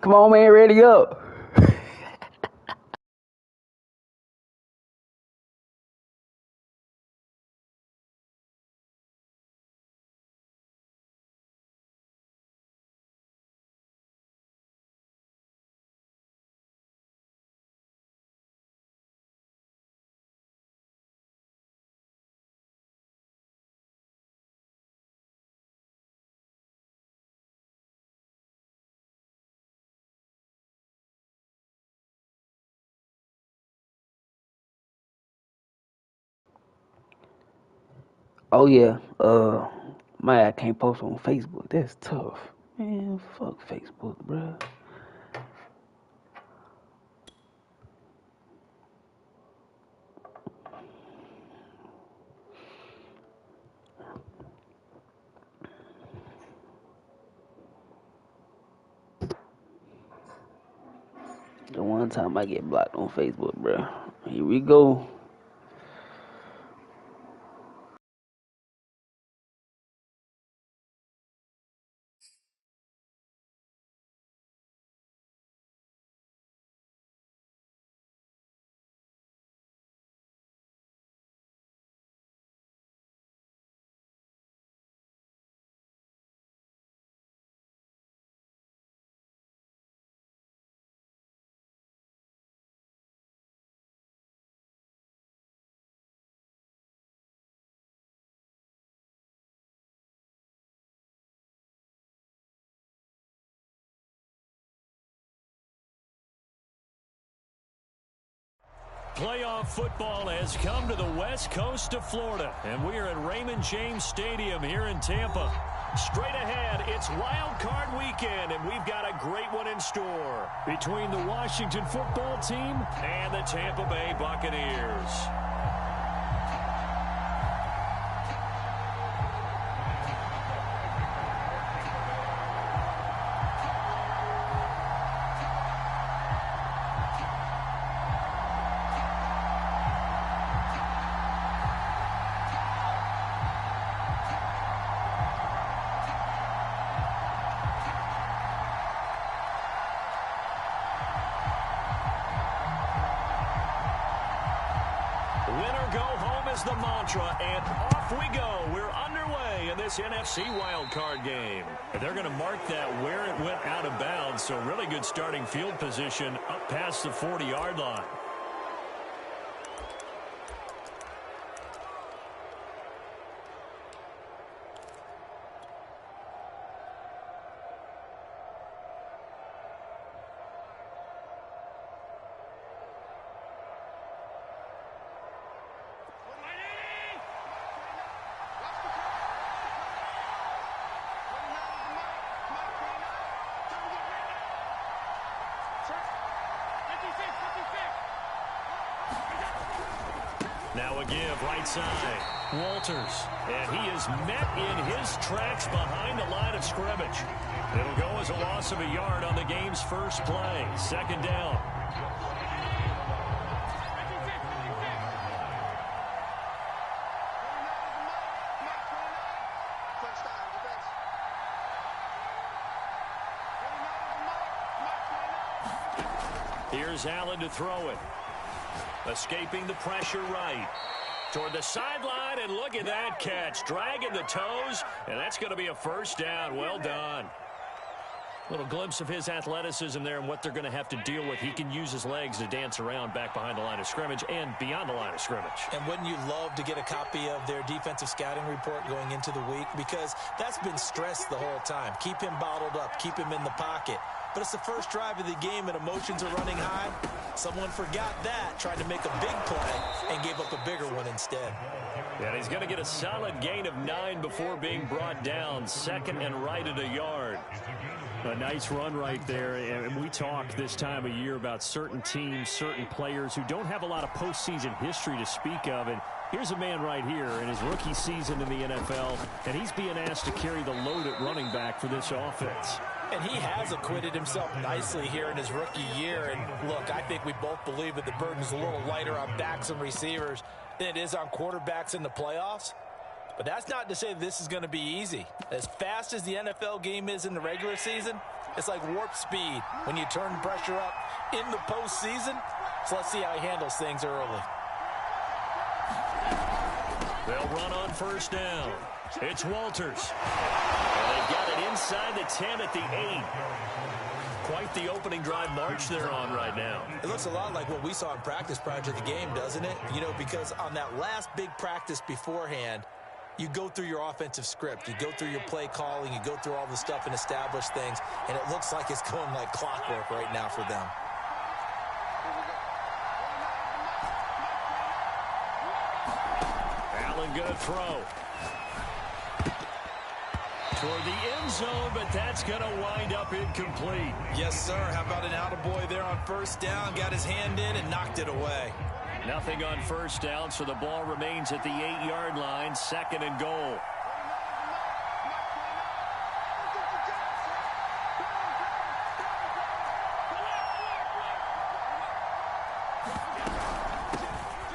Come on, man, ready up. Oh yeah, I can't post on Facebook. That's tough. Man, fuck Facebook, bruh. The one time I get blocked on Facebook, bruh. Here we go. Playoff football has come to the west coast of Florida, and we are at Raymond James Stadium here in Tampa. Straight ahead, it's Wild Card Weekend, and we've got a great one in store between the Washington football team and the Tampa Bay Buccaneers. Winner go home is the mantra, and off we go. We're underway in this NFC wildcard game. They're going to mark that where it went out of bounds, so really good starting field position up past the 40-yard line. Now a give, right side. Walters. And he is met in his tracks behind the line of scrimmage. It'll go as a loss of a yard on the game's first play. Second down. Here's Allen to throw it. Escaping the pressure right. Toward the sideline, and look at that catch. Dragging the toes, and that's going to be a first down. Well done. Little glimpse of his athleticism there and what they're going to have to deal with. He can use his legs to dance around back behind the line of scrimmage and beyond the line of scrimmage. And wouldn't you love to get a copy of their defensive scouting report going into the week? Because that's been stressed the whole time. Keep him bottled up. Keep him in the pocket. But it's the first drive of the game and emotions are running high. Someone forgot that, tried to make a big play, and gave up a bigger one instead. And he's going to get a solid gain of 9 before being brought down. Second and right at a yard. A nice run right there, and we talk this time of year about certain teams, certain players who don't have a lot of postseason history to speak of, and here's a man right here in his rookie season in the NFL, and he's being asked to carry the load at running back for this offense. And he has acquitted himself nicely here in his rookie year, and look, I think we both believe that the burden's a little lighter on backs and receivers than it is on quarterbacks in the playoffs. But that's not to say this is going to be easy. As fast as the NFL game is in the regular season, It's like warp speed when you turn pressure up in the postseason. So let's see how he handles things early. They'll run on first down. It's Walters. And they've got it inside the 10 at the 8. Quite the opening drive march they're on right now. It looks a lot like what we saw in practice prior to the game, doesn't it? You know, because on that last big practice beforehand, you go through your offensive script. You go through your play calling. You go through all the stuff and establish things. And it looks like it's going like clockwork right now for them. Allen going to throw. Toward the end zone, but that's going to wind up incomplete. Yes, sir. How about an attaboy there on first down? Got his hand in and knocked it away. Nothing on first down, so the ball remains at the 8-yard line, 2nd and goal.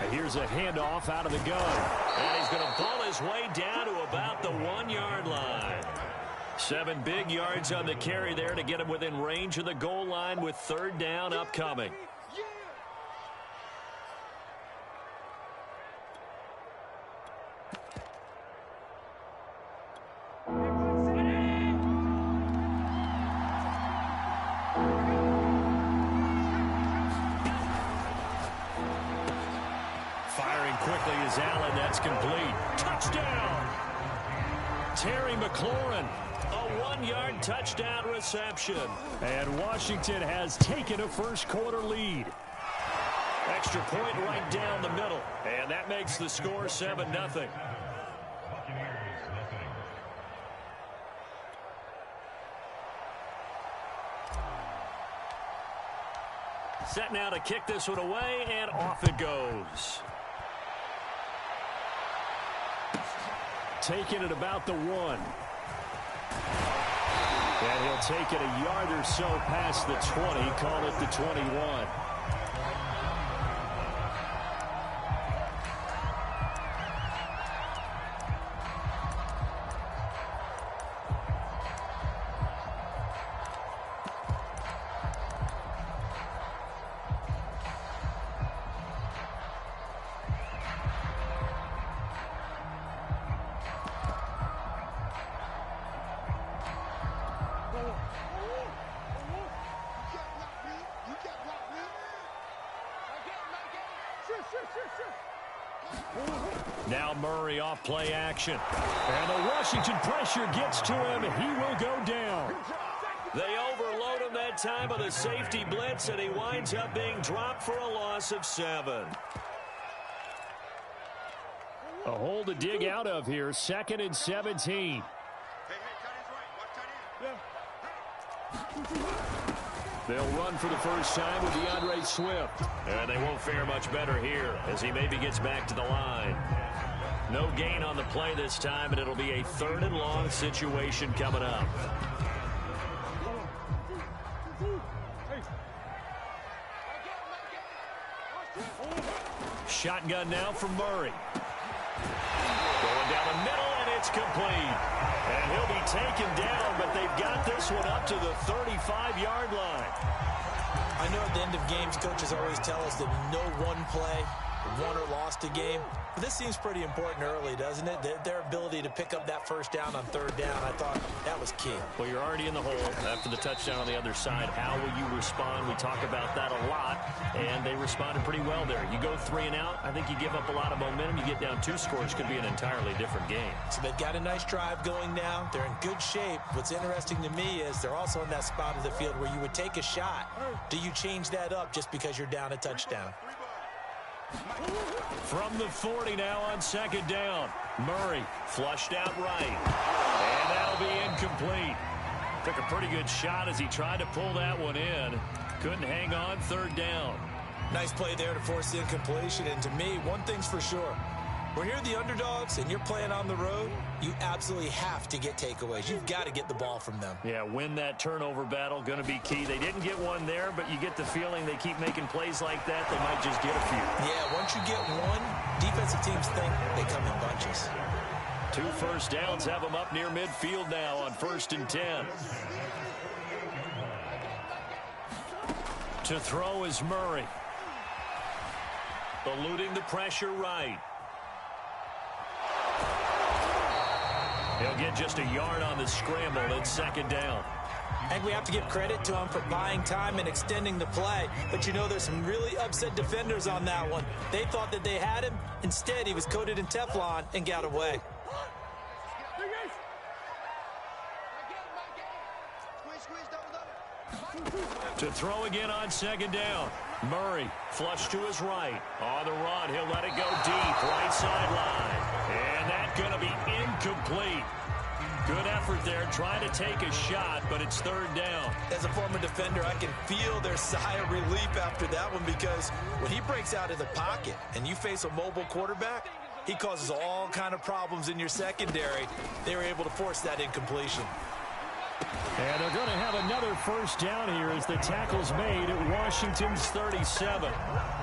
And here's a handoff out of the gun. And he's going to ball his way down to about the 1-yard line. 7 big yards on the carry there to get him within range of the goal line with 3rd down upcoming. Firing quickly is Allen. That's complete. Touchdown! Terry McLaurin. A 1-yard touchdown reception. And Washington has taken a first-quarter lead. Extra point right down the middle. And that makes the score 7-0. Set now to kick this one away, and off it goes. Taking it about the 1. And he'll take it a yard or so past the 20, call it the 21. Now Murray off play action. And the Washington pressure gets to him. He will go down. They overload him that time with a safety blitz, and he winds up being dropped for a loss of 7. A hole to dig out of here. 2nd and 17. They'll run for the first time with DeAndre Swift. And they won't fare much better here as he maybe gets back to the line. No gain on the play this time, and it'll be a 3rd and long situation coming up. Shotgun now from Murray. Going down the middle, and it's complete. And he'll be taken down, but they've got this one up to the 35-yard line. I know at the end of games, coaches always tell us that no one play won or lost a game. But this seems pretty important early, doesn't it? Their ability to pick up that first down on 3rd down, I thought that was key. Well, you're already in the hole after the touchdown on the other side. How will you respond? We talk about that a lot, and they responded pretty well there. You go 3 and out, I think you give up a lot of momentum. You get down 2 scores, could be an entirely different game. So they've got a nice drive going now. They're in good shape. What's interesting to me is they're also in that spot of the field where you would take a shot. Do you change that up just because you're down a touchdown? From the 40 now on 2nd down. Murray flushed out right. And that'll be incomplete. Took a pretty good shot as he tried to pull that one in. Couldn't hang on 3rd down. Nice play there to force the incompletion. And to me, one thing's for sure. When you're the underdogs and you're playing on the road, you absolutely have to get takeaways. You've got to get the ball from them. Yeah, win that turnover battle, going to be key. They didn't get one there, but you get the feeling they keep making plays like that, they might just get a few. Yeah, once you get one, defensive teams think they come in bunches. 2 first downs have them up near midfield now on 1st and 10. To throw is Murray. Eluding the pressure right. He'll get just a yard on the scramble. It's second down. I think we have to give credit to him for buying time and extending the play. But, you know, there's some really upset defenders on that one. They thought that they had him. Instead, he was coated in Teflon and got away. To throw again on second down. Murray, flush to his right. On the run, he'll let it go deep, right sideline. And that's going to be incomplete. Good effort there, trying to take a shot, but it's third down. As a former defender, I can feel their sigh of relief after that one, because when he breaks out of the pocket and you face a mobile quarterback, he causes all kind of problems in your secondary. They were able to force that incompletion. And they're going to have another first down here as the tackle's made at Washington's 37.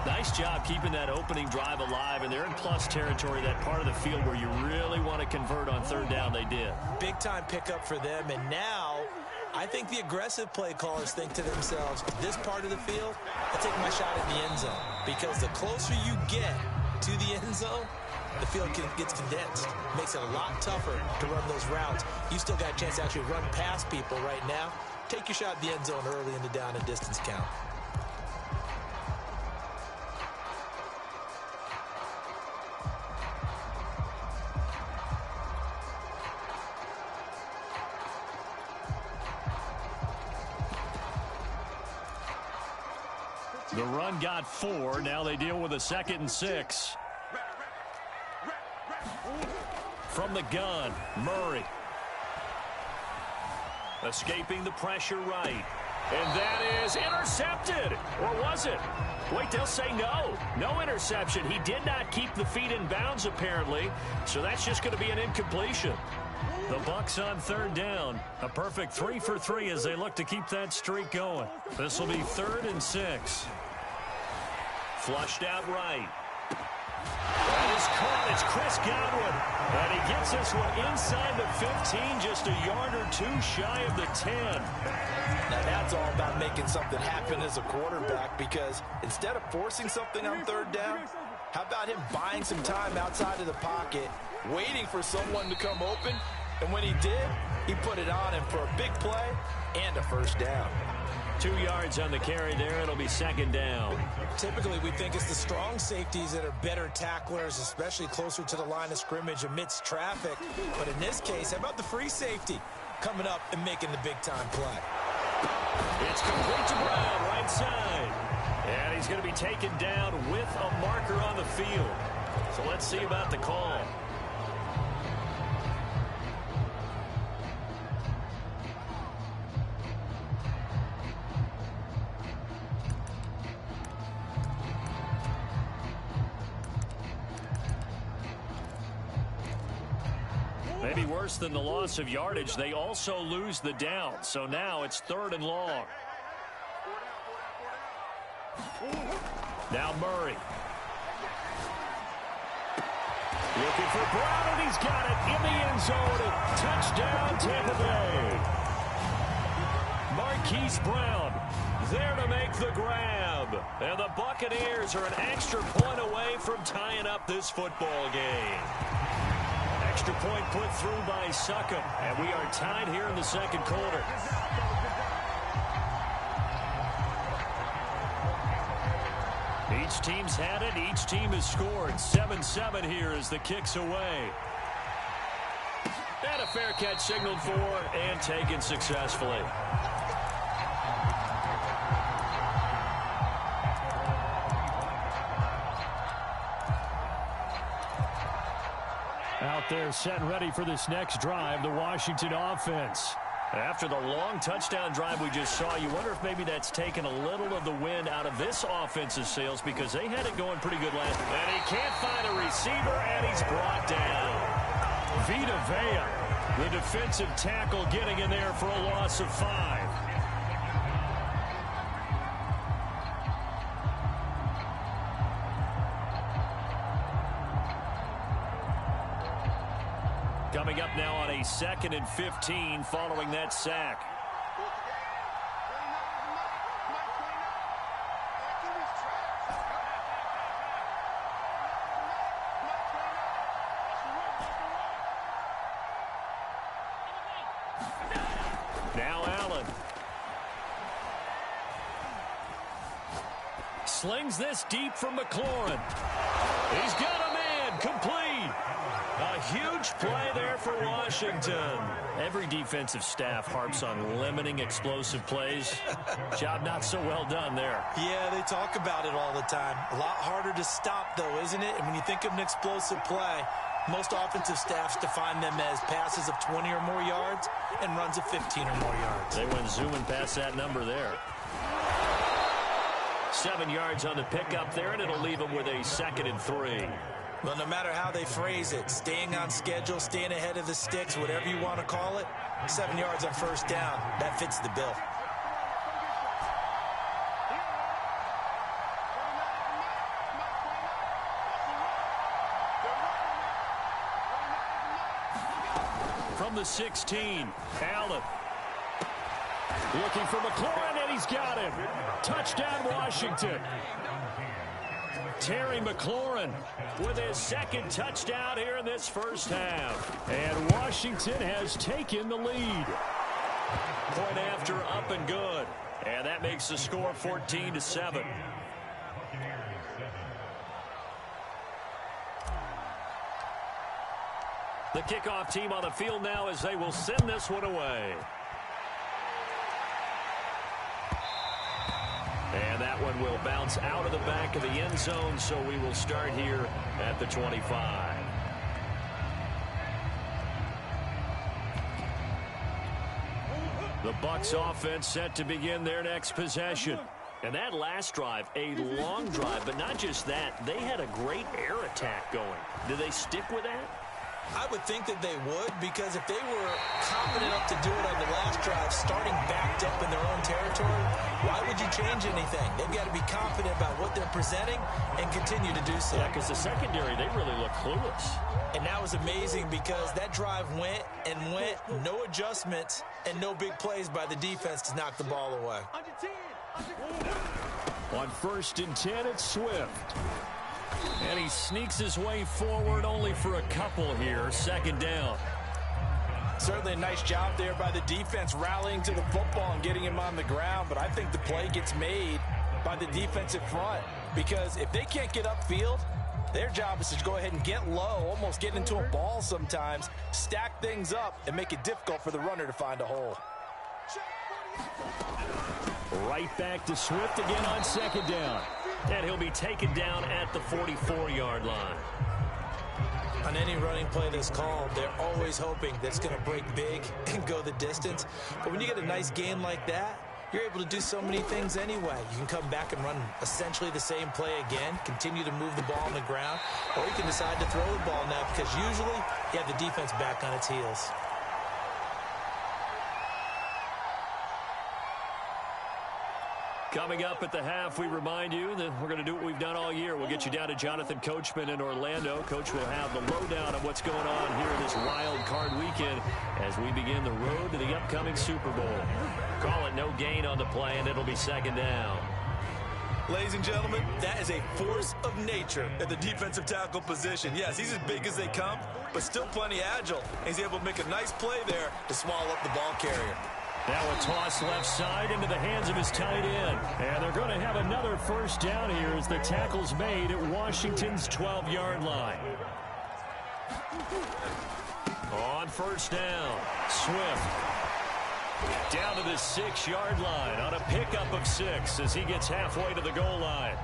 Nice job keeping that opening drive alive, and they're in plus territory, that part of the field where you really want to convert on third down. They did. Big time pickup for them, and now I think the aggressive play callers think to themselves, this part of the field, I'll take my shot at the end zone, because the closer you get to the end zone, the field gets condensed. Makes it a lot tougher to run those routes. You still got a chance to actually run past people right now. Take your shot at the end zone early in the down and distance count. The run got 4. Now they deal with a 2nd and 6. From the gun, Murray. Escaping the pressure right. And that is intercepted. Or was it? Wait, they'll say no. No interception. He did not keep the feet in bounds, apparently. So that's just going to be an incompletion. The BUCS on third down. A perfect 3 for 3 as they look to keep that streak going. This will be 3rd and 6. Flushed out right. That is caught. It's Chris Godwin. And he gets this one inside the 15, just a yard or 2 shy of the 10. Now that's all about making something happen as a quarterback, because instead of forcing something on third down, how about him buying some time outside of the pocket, waiting for someone to come open, and when he did, he put it on him for a big play and a first down. 2 yards on the carry there. It'll be second down. Typically, we think it's the strong safeties that are better tacklers, especially closer to the line of scrimmage amidst traffic. But in this case, how about the free safety coming up and making the big-time play? It's complete to Brown, right side. And he's going to be taken down with a marker on the field. So let's see about the call. Maybe worse than the loss of yardage, they also lose the down. So now it's 3rd and long. Now Murray. Looking for Brown, and he's got it in the end zone. Touchdown, Tampa Bay. Marquise Brown there to make the grab. And the Buccaneers are an extra point away from tying up this football game. Extra point put through by Succop, and we are tied here in the second quarter. Each team's had it. Each team has scored. 7-7 here as the kick's away. And a fair catch signaled for and taken successfully. Out there set and ready for this next drive, the Washington offense. After the long touchdown drive we just saw, you wonder if maybe that's taken a little of the wind out of this offense's sails, because they had it going pretty good last. And he can't find a receiver, and he's brought down. Vita Vea, the defensive tackle, getting in there for a loss of 5. Coming up now on a 2nd and 15 following that sack. slings this deep from McLaurin. He's got a man, complete. A huge play there for Washington. Every defensive staff harps on limiting explosive plays. Job not so well done there. Yeah, they talk about it all the time. A lot harder to stop, though, isn't it? And when you think of an explosive play, most offensive staffs define them as passes of 20 or more yards and runs of 15 or more yards. They went zooming past that number there. 7 yards on the pickup there, and it'll leave them with a 2nd and 3. Well, no matter how they phrase it, staying on schedule, staying ahead of the sticks, whatever you want to call it, 7 yards on first down, that fits the bill. From the 16, Allen. Looking for McLaurin, and he's got him. Touchdown, Washington. Terry McLaurin with his 2nd touchdown here in this first half. And Washington has taken the lead. Point after, up and good. And that makes the score 14-7. The kickoff team on the field now as they will send this one away. And that one will bounce out of the back of the end zone, so we will start here at the 25. The BUCS offense set to begin their next possession. And that last drive, a long drive, but not just that. They had a great air attack going. Do they stick with that? I would think that they would, because if they were confident enough to do it on the last drive, starting backed up in their own territory, why would you change anything? They've got to be confident about what they're presenting and continue to do so. Yeah, because the secondary, they really look clueless. And that was amazing because that drive went and went, no adjustments, and no big plays by the defense to knock the ball away. On 1st and 10, it's Swift. And he sneaks his way forward only for a couple here. 2nd down. Certainly a nice job there by the defense rallying to the football and getting him on the ground. But I think the play gets made by the defensive front, because if they can't get upfield, their job is to go ahead and get low, almost get into a ball sometimes, stack things up, and make it difficult for the runner to find a hole. Right back to Swift again on 2nd down. And he'll be taken down at the 44-yard line. On any running play that's called, they're always hoping that it's going to break big and go the distance. But when you get a nice gain like that, you're able to do so many things anyway. You can come back and run essentially the same play again, continue to move the ball on the ground, or you can decide to throw the ball now, because usually you have the defense back on its heels. Coming up at the half, we remind you that we're going to do what we've done all year. We'll get you down to Jonathan Coachman in Orlando. Coach will have the lowdown of what's going on here in this wild card weekend as we begin the road to the upcoming Super Bowl. Call it no gain on the play, and it'll be 2nd down. Ladies and gentlemen, that is a force of nature at the defensive tackle position. Yes, he's as big as they come, but still plenty agile. He's able to make a nice play there to swallow up the ball carrier. Now a toss left side into the hands of his tight end. And they're going to have another 1st down here as the tackle's made at Washington's 12-yard line. On 1st down, Swift down to the 6-yard line on a pickup of 6 as he gets halfway to the goal line.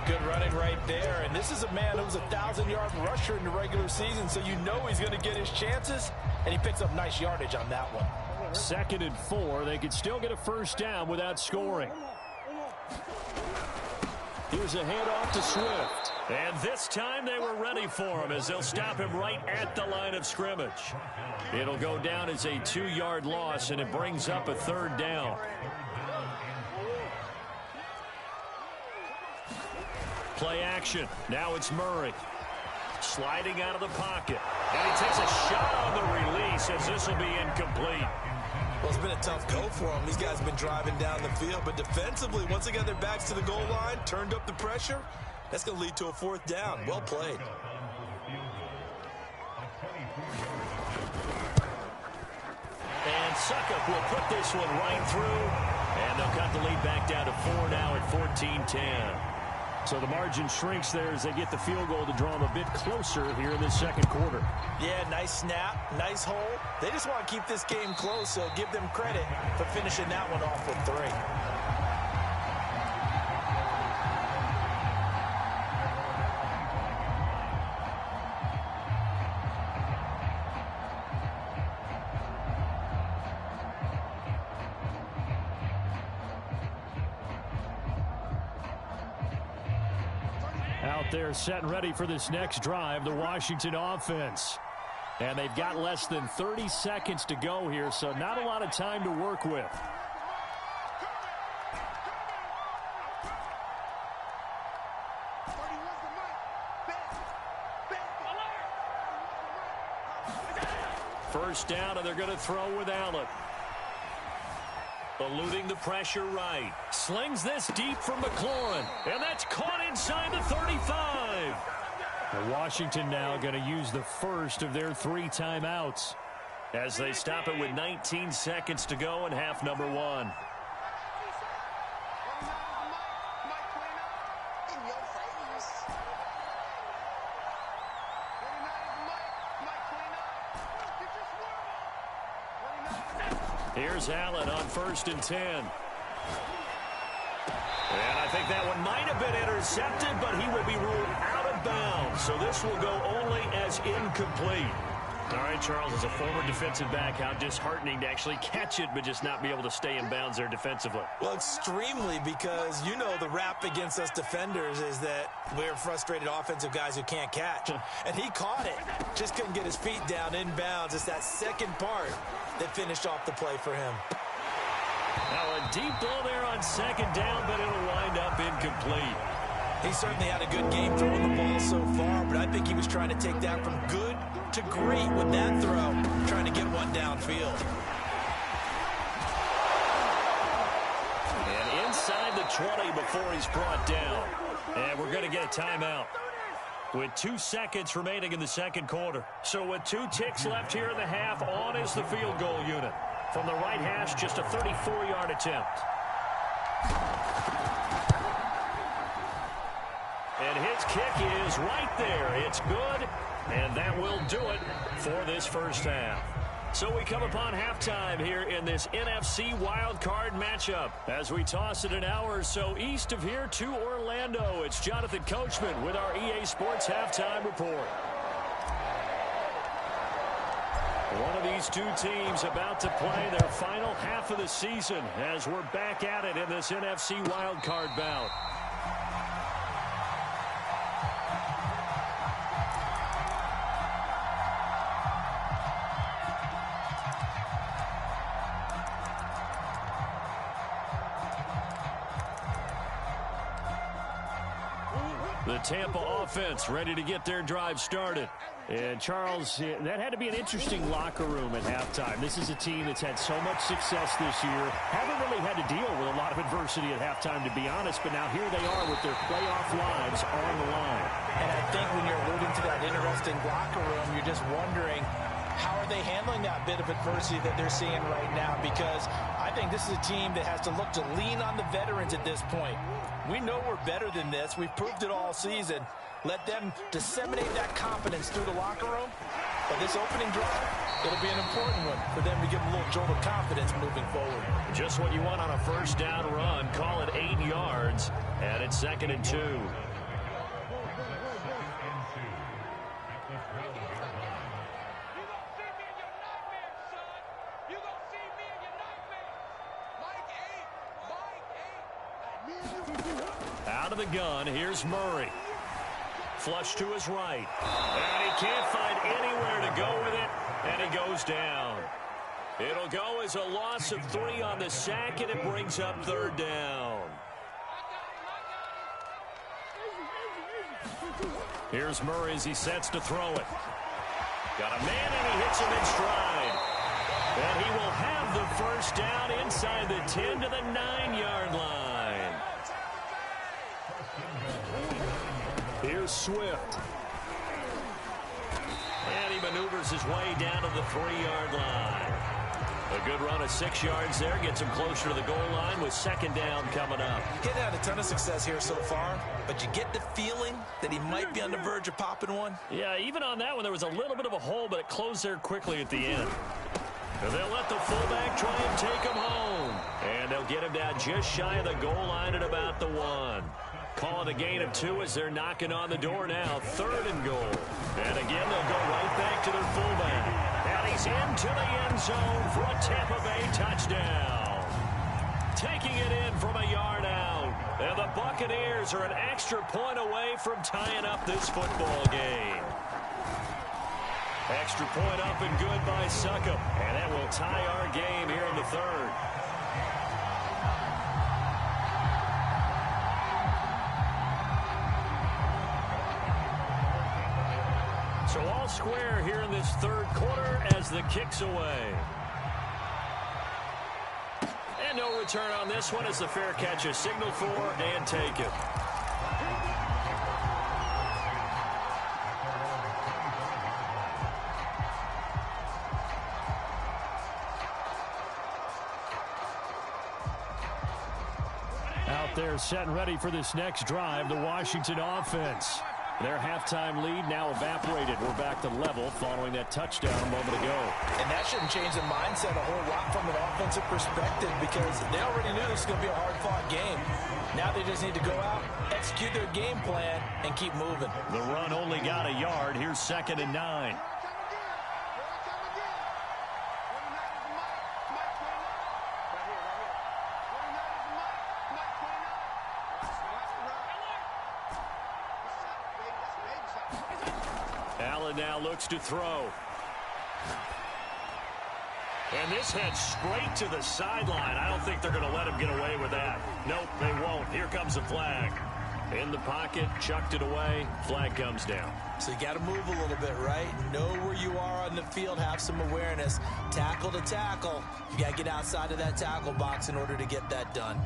Good running right there. And this is a man who's a 1,000-yard rusher in the regular season, so you know he's going to get his chances, and he picks up nice yardage on that one. 2nd and 4. They could still get a 1st down without scoring. Here's a handoff to Swift. And this time they were ready for him as they'll stop him right at the line of scrimmage. It'll go down as a 2-yard loss, and it brings up a 3rd down. Play action. Now it's Murray. Sliding out of the pocket. And he takes a shot on the release as this will be incomplete. Well, it's been a tough go for them. These guys have been driving down the field, but defensively, once they got their backs to the goal line, turned up the pressure, that's going to lead to a 4th down. Well played. And Suckup will put this one right through, and they'll cut the lead back down to 4 now at 14-10. So the margin shrinks there as they get the field goal to draw them a bit closer here in this second quarter. Yeah, nice snap, nice hole. They just want to keep this game close, so give them credit for finishing that one off with 3. Out there set and ready for this next drive, the Washington offense. And they've got less than 30 seconds to go here, so not a lot of time to work with. First down, and they're going to throw with Allen. Eluding the pressure right. Slings this deep from McLaurin. And that's caught inside the 35. And Washington now going to use the first of their 3 timeouts as they stop it with 19 seconds to go in half number 1. Here's Allen on 1st and 10. And I think that one might have been intercepted, but he will be ruled out of bounds. So this will go only as incomplete. All right, Charles, as a former defensive back, how disheartening to actually catch it, but just not be able to stay in bounds there defensively. Well, extremely, because you know the rap against us defenders is that we're frustrated offensive guys who can't catch. And he caught it. Just couldn't get his feet down in bounds. It's that second part that finished off the play for him. Now a deep ball there on 2nd down, but it'll wind up incomplete. He certainly had a good game throwing the ball so far, but I think he was trying to take that from good to great with that throw, trying to get one downfield. And inside the 20 before he's brought down. And we're going to get a timeout with 2 seconds remaining in the second quarter. So with 2 ticks left here in the half, on is the field goal unit. From the right hash, just a 34-yard attempt. And his kick is right there. It's good, and that will do it for this first half. So we come upon halftime here in this NFC wildcard matchup. As we toss it an hour or so east of here to Orlando, it's Jonathan Coachman with our EA Sports Halftime Report. One of these 2 teams about to play their final half of the season as we're back at it in this NFC wildcard bout. The Tampa offense ready to get their drive started. And, Charles, that had to be an interesting locker room at halftime. This is a team that's had so much success this year. Haven't really had to deal with a lot of adversity at halftime, to be honest. But now here they are with their playoff lives on the line. And I think when you're alluding to that interesting locker room, you're just wondering, how are they handling that bit of adversity that they're seeing right now? Because I think this is a team that has to look to lean on the veterans at this point. We know we're better than this. We've proved it all season. Let them disseminate that confidence through the locker room. But this opening drive, it'll be an important one for them to give them a little jolt of confidence moving forward. Just what you want on a first down run. Call it 8 yards. And it's 2nd and 2. Out of the gun, here's Murray. Flush to his right. And he can't find anywhere to go with it, and he goes down. It'll go as a loss of 3 on the sack, and it brings up 3rd down. Here's Murray as he sets to throw it. Got a man, and he hits him in stride. And he will have the first down inside the 10 to the 9-yard line. Here's Swift. And he maneuvers his way down to the 3-yard line. A good run of 6 yards there. Gets him closer to the goal line with second down coming up. He's had a ton of success here so far, but you get the feeling that he might be on the verge of popping one. Yeah, even on that one, there was a little bit of a hole, but it closed there quickly at the end. And they'll let the fullback try and take him home. And they'll get him down just shy of the goal line at about the 1. Calling a gain of 2 as they're knocking on the door now. 3rd and goal. And again, they'll go right back to their fullback. And he's into the end zone for a Tampa Bay touchdown. Taking it in from a yard out. And the Buccaneers are an extra point away from tying up this football game. Extra point up and good by Succop. And that will tie our game here in the 3rd. So all square here in this 3rd quarter as the kick's away. And no return on this one as the fair catch is signaled for and taken. Out there set and ready for this next drive, the Washington offense. Their halftime lead now evaporated. We're back to level following that touchdown a moment ago. And that shouldn't change the mindset a whole lot from an offensive perspective because they already knew this was going to be a hard-fought game. Now they just need to go out, execute their game plan, and keep moving. The run only got a yard. Here's 2nd and 9. Allen now looks to throw. And this heads straight to the sideline. I don't think they're going to let him get away with that. Nope, they won't. Here comes the flag. In the pocket, chucked it away. Flag comes down. So you got to move a little bit, right? Know where you are on the field. Have some awareness. Tackle to tackle. You got to get outside of that tackle box in order to get that done.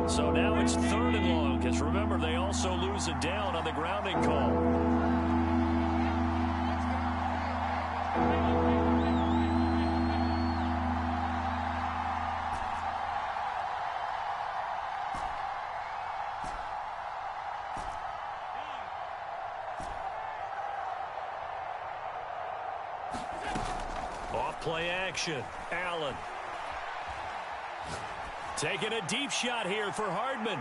So now it's 3rd and long, because remember, they also lose it down on the grounding call. Off play action, Allen. Taking a deep shot here for Hardman.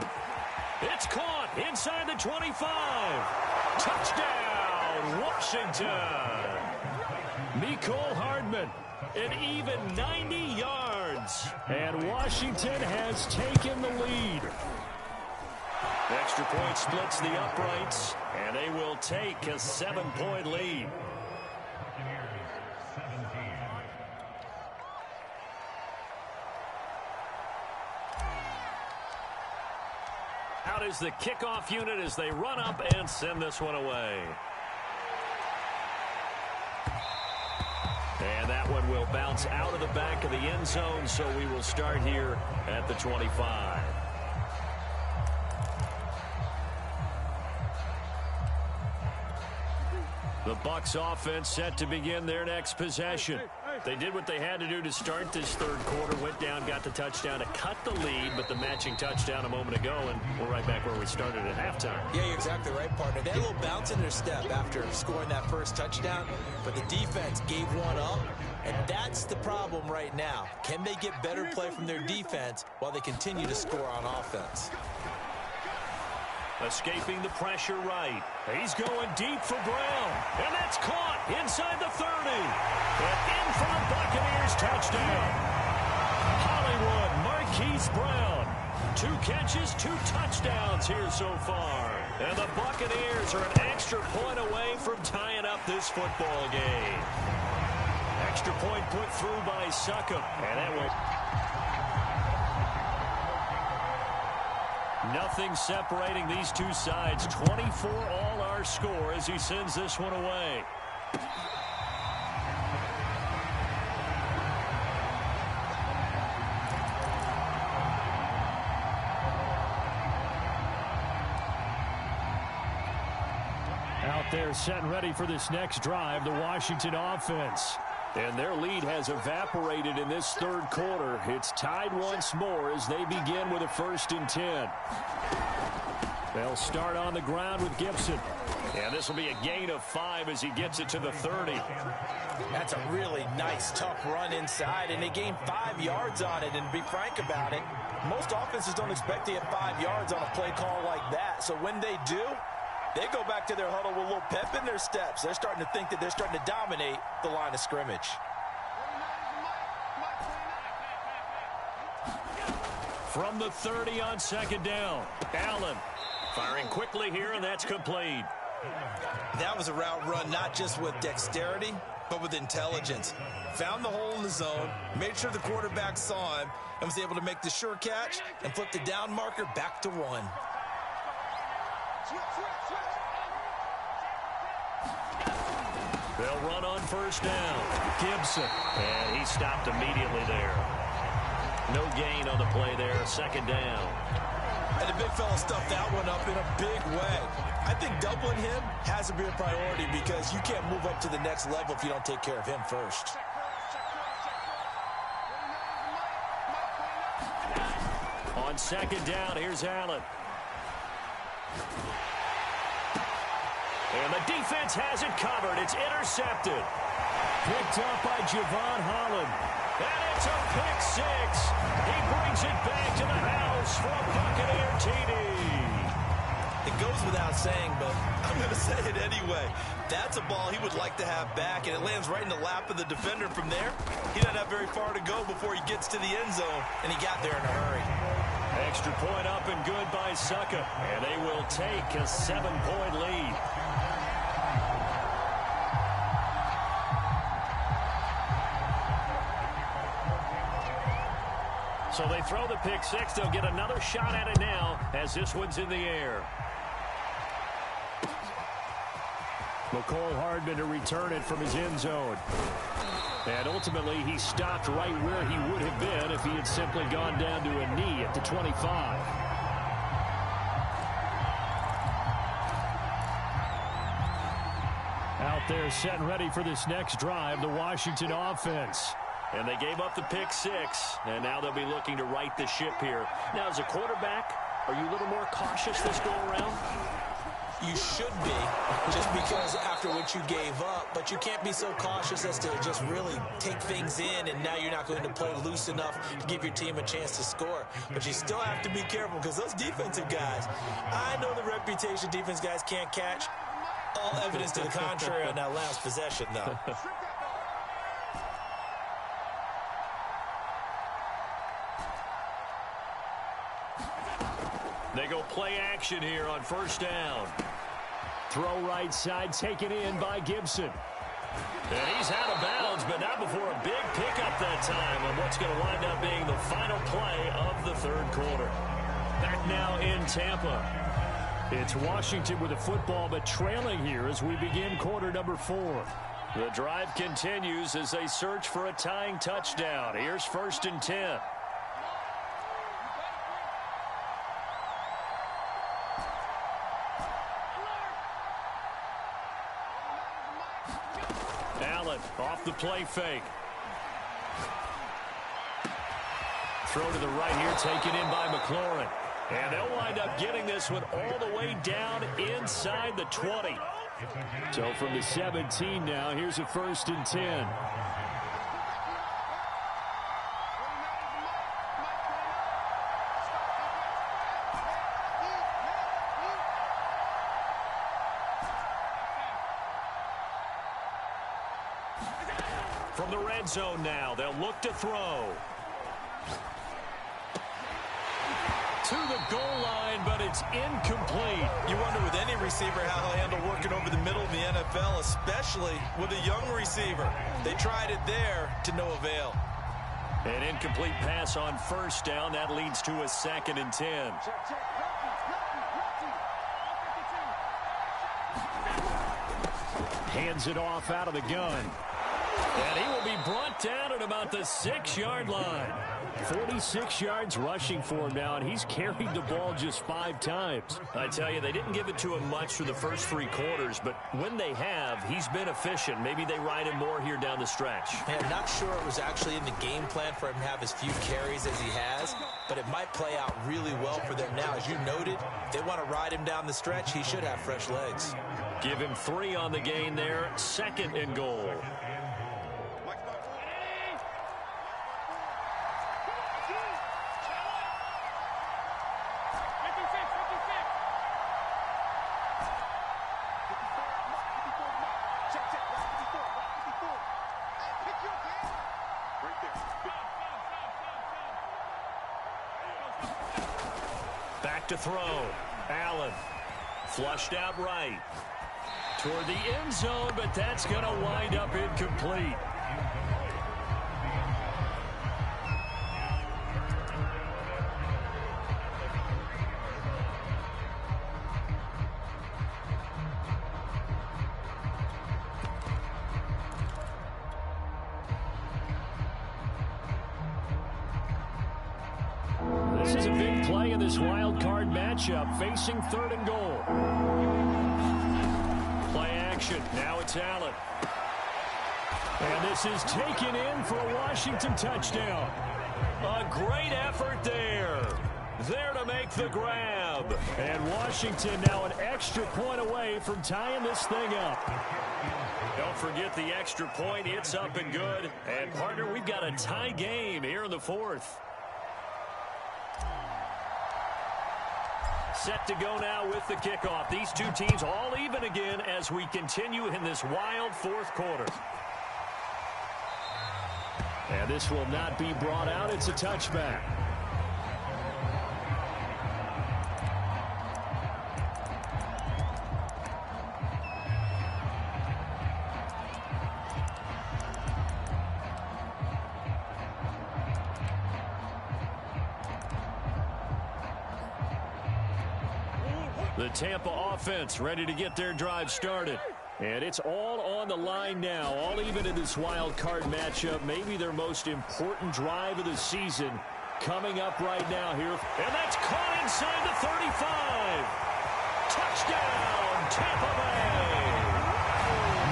It's caught inside the 25. Touchdown, Washington. Mecole Hardman, an even 90 yards. And Washington has taken the lead. Extra point splits the uprights, and they will take a 7-point lead. Out is the kickoff unit as they run up and send this one away. And that one will bounce out of the back of the end zone, so we will start here at the 25. The BUCS offense set to begin their next possession. They did what they had to do to start this 3rd quarter, went down, got the touchdown to cut the lead, but the matching touchdown a moment ago, and we're right back where we started at halftime. Yeah, you're exactly right, partner. They had a little bounce in their step after scoring that first touchdown, but the defense gave one up, and that's the problem right now. Can they get better play from their defense while they continue to score on offense? Escaping the pressure right. He's going deep for Brown. And that's caught inside the 30. And in for the Buccaneers touchdown. Hollywood Marquise Brown. 2 catches, 2 touchdowns here so far. And the Buccaneers are an extra point away from tying up this football game. Extra point put through by Succop. And that will... Nothing separating these two sides. 24 all our score as he sends this one away. Out Out there set and ready for this next drive, the Washington offense. And their lead has evaporated in this third quarter. It's tied once more as they begin with a 1st and 10. They'll start on the ground with Gibson. And this will be a gain of 5 as he gets it to the 30. That's a really nice, tough run inside, and they gained 5 yards on it. And to be frank about it, most offenses don't expect to get 5 yards on a play call like that. So when they do, they go back to their huddle with a little pep in their steps. They're starting to think that they're starting to dominate the line of scrimmage. From the 30 on 2nd down, Allen firing quickly here, and that's complete. That was a route run not just with dexterity, but with intelligence. Found the hole in the zone, made sure the quarterback saw him, and was able to make the sure catch and flip the down marker back to 1. They'll run on 1st down. Gibson. And he stopped immediately there. No gain on the play there. 2nd down. And the big fella stuffed that one up in a big way. I think doubling him has to be a priority because you can't move up to the next level if you don't take care of him first. On 2nd down, here's Allen. And the defense has it covered. It's intercepted. Picked up by Javon Holland. And it's a pick 6. He brings it back to the house for a Buccaneer TD. It goes without saying, but I'm going to say it anyway. That's a ball he would like to have back, and it lands right in the lap of the defender from there. He doesn't have very far to go before he gets to the end zone, and he got there in a hurry. Extra point up and good by Succa. And they will take a 7-point lead. So they throw the pick 6. They'll get another shot at it now as this one's in the air. McCole Hardman to return it from his end zone. And ultimately, he stopped right where he would have been if he had simply gone down to a knee at the 25. Out there set and ready for this next drive, the Washington offense. And they gave up the pick 6, and now they'll be looking to right the ship here. Now, as a quarterback, are you a little more cautious this go-around? You should be, just because after what you gave up, but you can't be so cautious as to just really take things in, and now you're not going to play loose enough to give your team a chance to score. But you still have to be careful because those defensive guys, I know the reputation defense guys can't catch. All evidence to the contrary on that last possession, though. They go play action here on 1st down. Throw right side, taken in by Gibson. And he's out of bounds, but not before a big pickup that time on what's going to wind up being the final play of the 3rd quarter. Back now in Tampa. It's Washington with the football, but trailing here as we begin quarter number 4. The drive continues as they search for a tying touchdown. Here's 1st and 10. Allen off the play fake. Throw to the right here, taken in by McLaurin. And they'll wind up getting this one all the way down inside the 20. So from the 17 now, here's a 1st and 10. From the red zone now, they'll look to throw. To the goal line, but it's incomplete. You wonder with any receiver how they'll handle working over the middle of the NFL, especially with a young receiver. They tried it there to no avail. An incomplete pass on 1st down. That leads to a 2nd and 10. Hands it off out of the gun. And he will be brought down at about the 6-yard line. 46 yards rushing for him now, and he's carried the ball just 5 times. I tell you, they didn't give it to him much for the first 3 quarters, but when they have, he's been efficient. Maybe they ride him more here down the stretch. Yeah, not sure it was actually in the game plan for him to have as few carries as he has, but it might play out really well for them now. As you noted, if they want to ride him down the stretch, he should have fresh legs. Give him 3 on the gain there, 2nd and goal. Back to throw. Allen. Flushed out right. Toward the end zone, but that's going to wind up incomplete. This is a big play in this wild card matchup, facing 3rd and goal. Play action. Now it's Allen. And this is taken in for a Washington touchdown. A great effort there. There to make the grab. And Washington now an extra point away from tying this thing up. Don't forget the extra point. It's up and good. And, partner, we've got a tie game here in the 4th. Set to go now with the kickoff. These two teams all even again as we continue in this wild 4th quarter. And this will not be brought out. It's a touchback. The Tampa offense ready to get their drive started. And it's all on the line now, all even in this wild card matchup. Maybe their most important drive of the season coming up right now here. And that's caught inside the 35. Touchdown, Tampa Bay.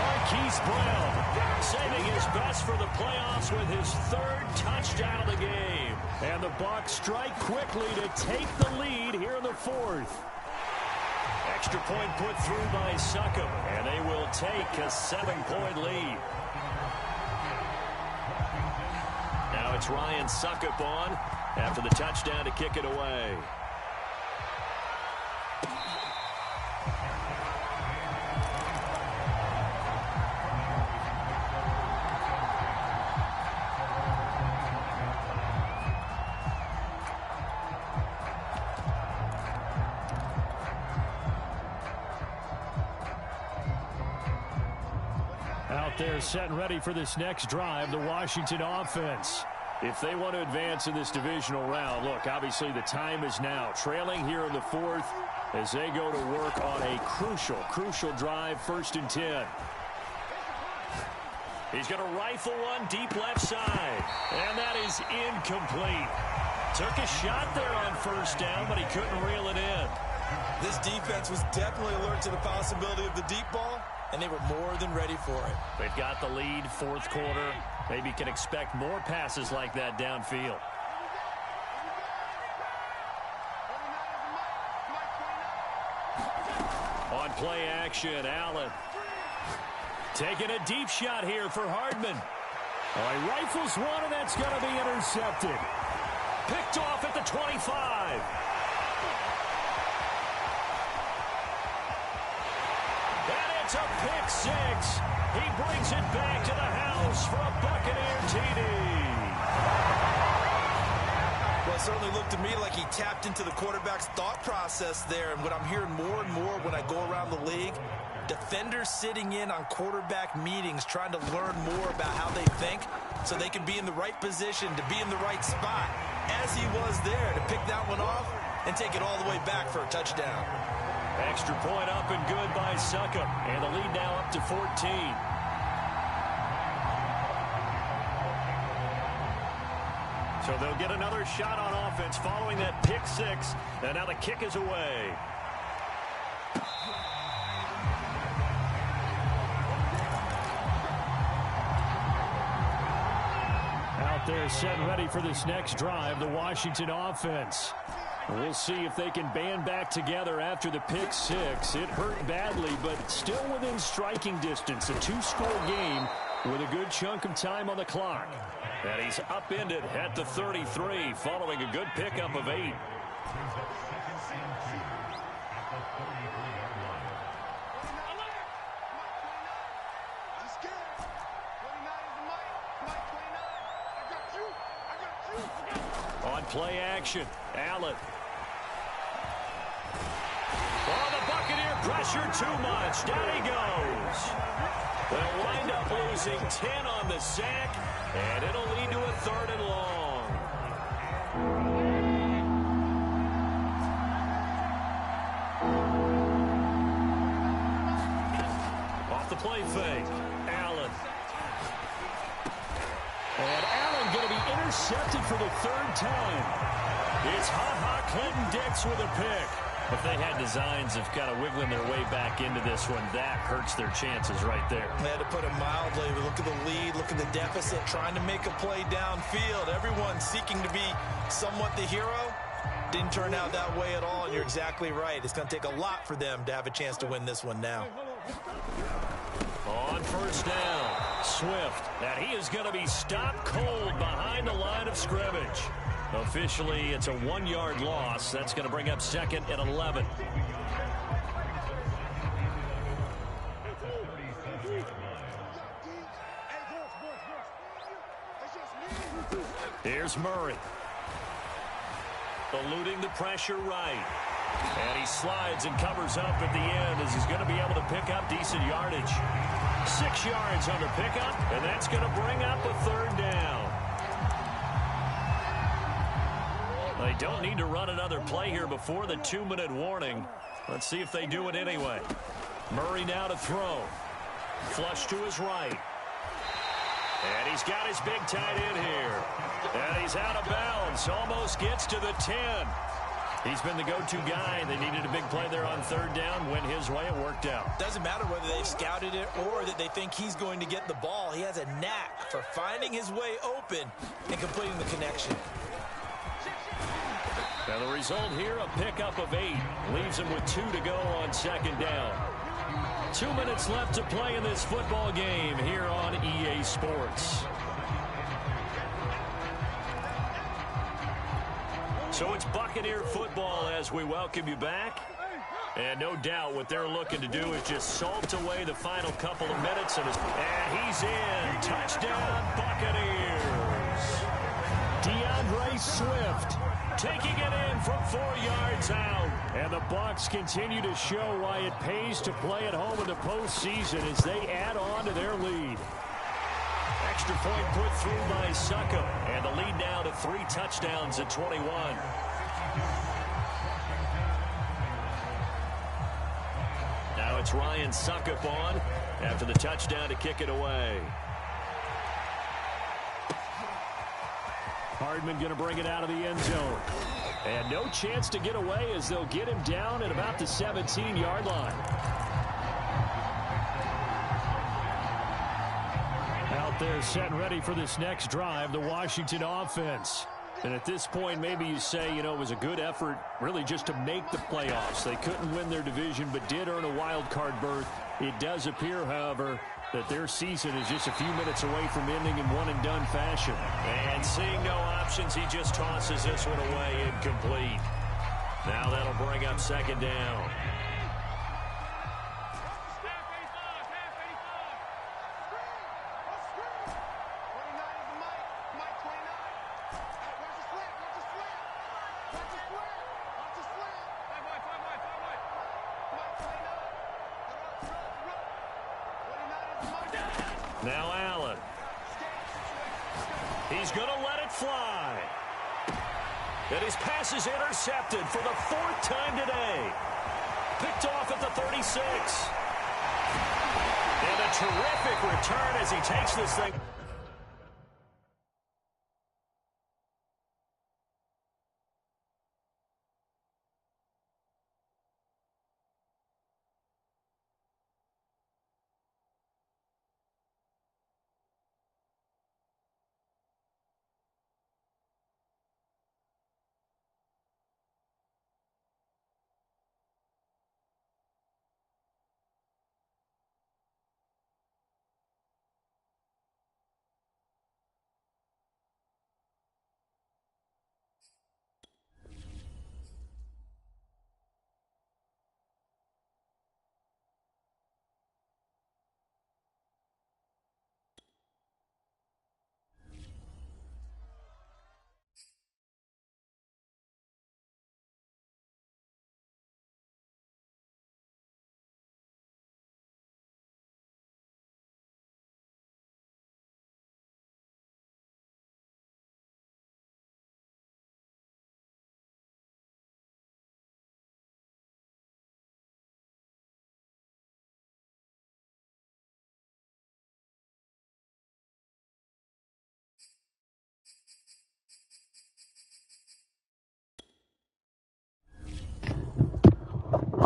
Marquise Brown saving his best for the playoffs with his 3rd touchdown of the game. And the BUCS strike quickly to take the lead here in the 4th. Extra point put through by Succop, and they will take a 7-point lead. Now it's Ryan Succop on after the touchdown to kick it away. They're set and ready for this next drive, the Washington offense. If they want to advance in this divisional round, look, obviously the time is now. Trailing here in the 4th as they go to work on a crucial drive, 1st and 10. He's going to rifle one deep left side, and that is incomplete. Took a shot there on 1st down, but he couldn't reel it in. This defense was definitely alert to the possibility of the deep ball, and they were more than ready for it. They've got the lead, 4th quarter. Maybe can expect more passes like that downfield. On play action, Allen. Taking a deep shot here for Hardman. Oh, he rifles one, and that's going to be intercepted. Picked off at the 25. It's a pick 6. He brings it back to the house for a Buccaneer TD. Well, it certainly looked to me like he tapped into the quarterback's thought process there. And what I'm hearing more and more when I go around the league, defenders sitting in on quarterback meetings trying to learn more about how they think so they can be in the right position to be in the right spot, as he was there to pick that one off and take it all the way back for a touchdown. Extra point up and good by Succop. And the lead now up to 14. So they'll get another shot on offense following that pick six. And now the kick is away. Out there set and ready for this next drive, the Washington offense. We'll see if they can band back together after the pick six. It hurt badly, but still within striking distance. A two-score game with a good chunk of time on the clock. And he's upended at the 33 following a good pickup of 8. On play action, Allen. Oh, the Buccaneer pressure too much. Down he goes. They'll wind up losing 10 on the sack, and it'll lead to a 3rd and long. Off the play fake, Allen. And Allen going to be intercepted for the 3rd time. It's Ha-Ha Clinton-Dix with a pick. If they had designs of kind of wiggling their way back into this one, that hurts their chances right there. They had to put it mildly. Look at the lead, look at the deficit, trying to make a play downfield. Everyone seeking to be somewhat the hero. Didn't turn out that way at all, and you're exactly right. It's going to take a lot for them to have a chance to win this one now. On first down, Swift, and he is going to be stopped cold behind the line of scrimmage. Officially, it's a 1-yard loss. That's going to bring up 2nd and 11. Here's Murray. Eluding the pressure right. And he slides and covers up at the end as he's going to be able to pick up decent yardage. 6 yards on the pickup, and that's going to bring up a 3rd down. They don't need to run another play here before the 2-minute warning. Let's see if they do it anyway. Murray now to throw. Flush to his right. And he's got his big tight end here. And he's out of bounds. Almost gets to the 10. He's been the go-to guy. They needed a big play there on 3rd down. Went his way. It worked out. Doesn't matter whether they've scouted it or that they think he's going to get the ball. He has a knack for finding his way open and completing the connection. Now the result here, a pickup of 8. Leaves him with 2 to go on 2nd down. 2 minutes left to play in this football game here on EA Sports. So it's Buccaneer football as we welcome you back. And no doubt what they're looking to do is just salt away the final couple of minutes. And he's in. Touchdown, Buccaneers. DeAndre Swift taking it in from 4 yards out. And the Bucs continue to show why it pays to play at home in the postseason as they add on to their lead. Extra point put through by Succop. And the lead now to 3 touchdowns at 21. Now it's Ryan Succop on after the touchdown to kick it away. Hardman going to bring it out of the end zone. And no chance to get away as they'll get him down at about the 17-yard line. Out there set and ready for this next drive, the Washington offense. And at this point, maybe you say, you know, it was a good effort really just to make the playoffs. They couldn't win their division but did earn a wild card berth. It does appear, however, that their season is just a few minutes away from ending in one-and-done fashion. And seeing no options, he just tosses this one away incomplete. Now that'll bring up 2nd down. Now Allen. He's going to let it fly. And his pass is intercepted for the 4th time today. Picked off at the 36. And a terrific return as he takes this thing.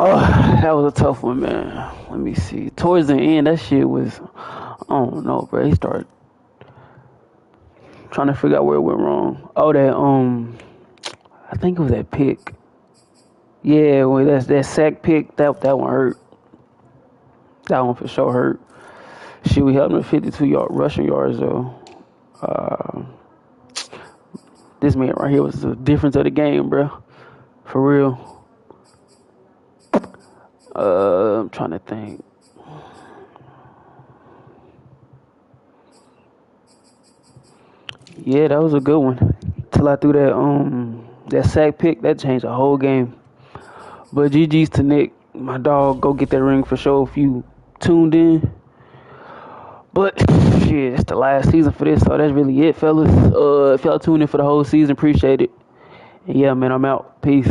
Oh, that was a tough one, man. Let me see. Towards the end, that shit was, I don't know, bro. He started trying to figure out where it went wrong. Oh, I think it was that pick. Yeah, well, that's that sack pick. That one hurt. That one for sure hurt. Shit, we held him to 52 rushing yards though. Uh, this man right here was the difference of the game, bro. For real. I'm trying to think. Yeah, that was a good one. Till I threw that sack pick, that changed the whole game. But GG's to Nick, my dog. Go get that ring for sure if you tuned in. But shit, it's the last season for this, so that's really it, fellas. If y'all tuned in for the whole season, appreciate it. And yeah, man, I'm out. Peace.